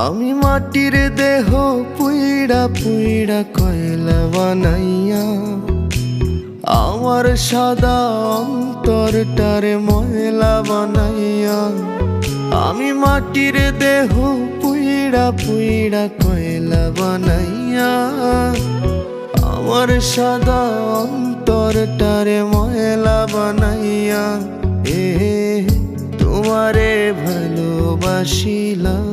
আমি মাটির দেহ পুইড়া পুইড়া কয়লা বানাইয়া আমার সাদা অন্তরটারে ময়লা বানাইয়া। আমি মাটির দেহ পুইড়া পুইড়া কয়লা বানাইয়া আমার সাদা অন্তরটারে ময়লা বানাইয়া। তোমারে ভালোবাসিলাম,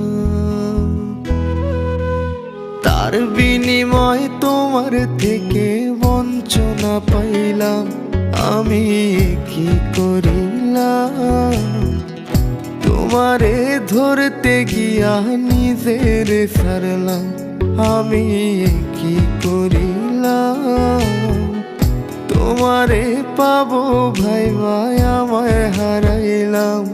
তার বিনিময় তোমার থেকে বঞ্চনা পাইলাম। আমি কি করিলাম, তোমারে ধরতে গিয়া নিজের ছাড়লাম। আমি কি করিলাম, তোমারে পাবো ভাই ভাই আমায় হারাইলাম।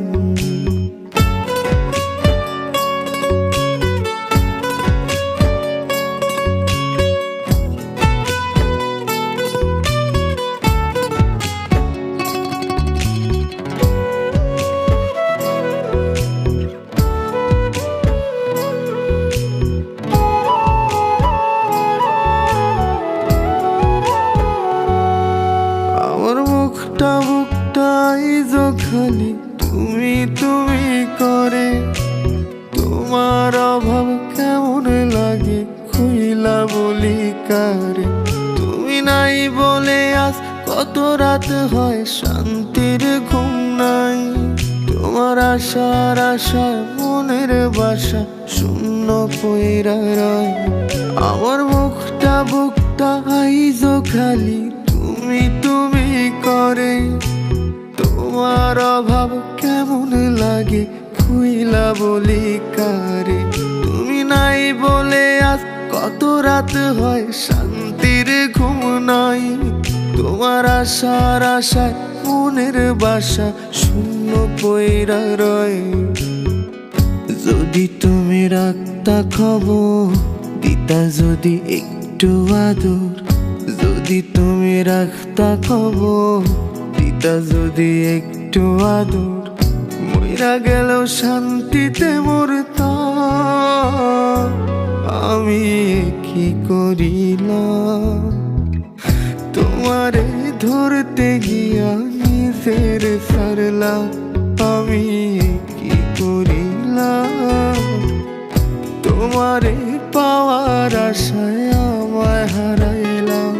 বুকটা খালি তুমি তুমি করে, তোমার অভাব কেমন লাগে খুইলা বলি কারে। তুমি নাই বলে আজ কত রাত হয় শান্তির ঘুম নাই। তোমার আশার আশায় মনের বাসা শূন্য পইরা রয়। আমার বুকটা আইজো খালি তুমি তুমি করে, তোমার অভাব কেমন লাগে খুইলা বলি কারে। তুমি নাই বলে আজ কত রাত হয় শান্তির ঘুম নাই। তোমার আশার আশায় মনের বাসা শূন্য পইরা রয়। যদি তুমি রাখতা খবর দিতা যদি একটু আদর, যদি তুমি রাখতা খবর দিতা যদি একটু আদর, মইরা গেল শান্তিতে মরতাম। আমি কি করিলাম, তোমারে ধরতে গিয়া নিজের ছাড়লাম। আমি কি করিলাম, তোমারে পাওয়ার আশায় আমায় হারাইলাম।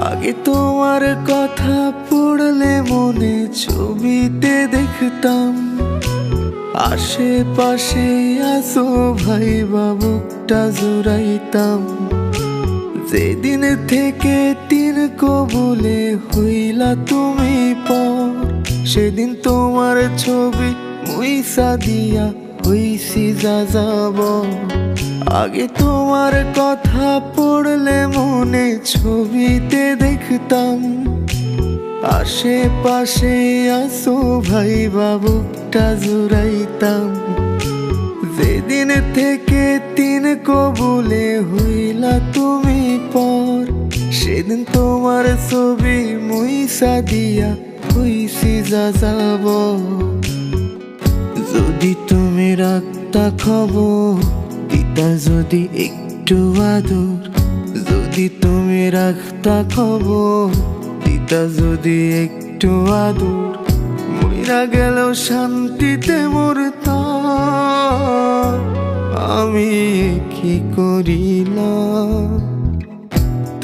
আগে তোমার কথা পড়লে মনে ছবিতে দেখতাম, আশেপাশে আসো ভাই বুকটা জুড়াইতাম। যেদিন থেকে তিন কবুলে হইলা তুমি পর, সেদিন তোমার ছবি মুইসা দিয়া হইছি যা যাব। আগে তোমার কথা পড়লে মনে ছবিতে দেখতাম, আশেপাশে আসো ভাই বুকটা জুড়াইতাম। যেদিন থেকে তিন কবুলে হইলা তুমি পর, সেদিন তোমার ছবি মুইসা দিয়া হইছি যা যাব। যদি তুমি রাখতা খবর দিতা যদি একটু আদর, যদি তুমি রাখতা খবর দিতা যদি একটু আদর, মইরা গেল শান্তিতে মরতাম। আমি কি করিলাম,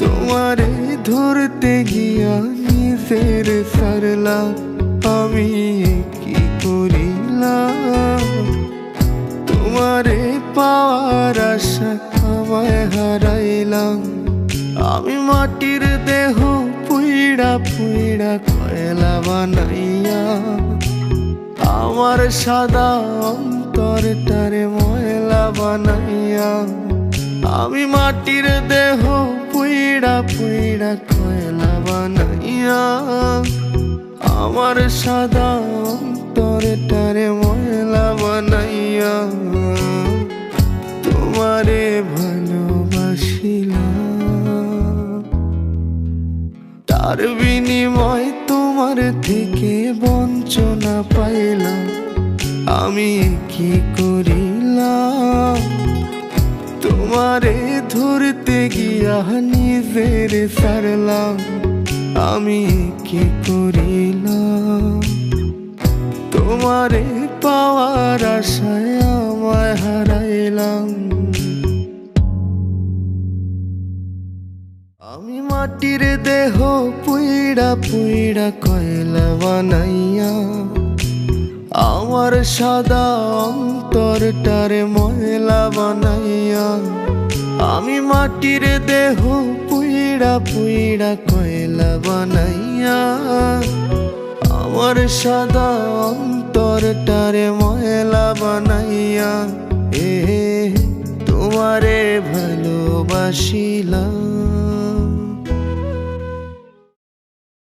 তোমারে ধরতে গিয়া নিজের ছাড়লাম। আমি কি করিলাম, তোমারে পাওয়ার আশা আমায় হারাইলাম। আমি মাটির দেহ পুইড়া পুইড়া কয়লা বানাইয়া আমার সাদা অন্তরটারে ময়লা বানাইয়া। আমি মাটির দেহ পুইড়া পুইড়া কয়লা বানাইয়া আমার সাদা অন্তরটারে ময়লা বানাইয়া তোমারে ভালোবাসিলাম। তার বিনিময় তোমার থেকে বঞ্চনা পাইলাম। আমি কি করিলাম? তোমারে ধরতে গিয়া নিজের সারলাম। আমি কি করিলাম? তোমারে পাওয়ার আশায় আমায় হারাইলাম। আমি মাটির দেহ পুইড়া পুইড়া কয়লা বানাইয়া আমার সাদা অন্তরটারে ময়লা বানাইয়া। আমি মাটির দেহ পুইড়া পুইড়া কয়লা বানাইয়া আমার সাদা অন্তরটারে ময়লা বানাইয়া তোমারে ভালোবাসিলাম।